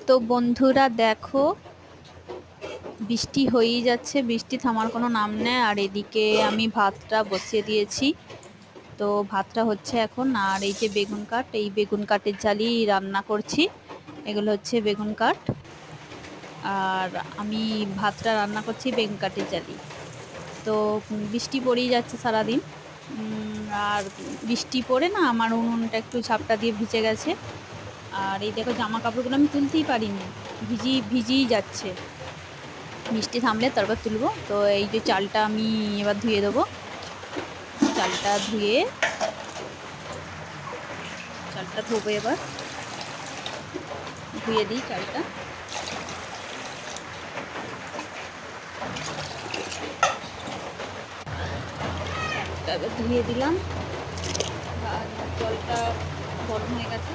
তো বন্ধুরা দেখো, বৃষ্টি হয়েই যাচ্ছে, বৃষ্টি থামার কোনো নাম নেই। আর এদিকে আমি ভাতটা বসিয়ে দিয়েছি। তো ভাতটা হচ্ছে এখন। আর এই যে বেগুন কাঠ, এই বেগুন কাঠের জালি রান্না করছি। এগুলো হচ্ছে বেগুন কাঠ। আর আমি ভাতটা রান্না করছি বেগুন কাঠের জালি। তো বৃষ্টি পড়েই যাচ্ছে সারাদিন। আর বৃষ্টি পড়ে না আমার উনুনটা একটু ঝাপটা দিয়ে ভিজে গেছে। আর এই দেখো জামা কাপড়গুলো আমি তুলতেই পারিনি, ভিজিই যাচ্ছে। বৃষ্টি থামলে তারপর তুলবো। তো এই যে চালটা আমি এবার ধুয়ে দেবো। চালটা ধোবো এবার। ধুয়ে দিই চালটা। এবার ধুয়ে দিলাম। আর জলটা গরম হয়ে গেছে।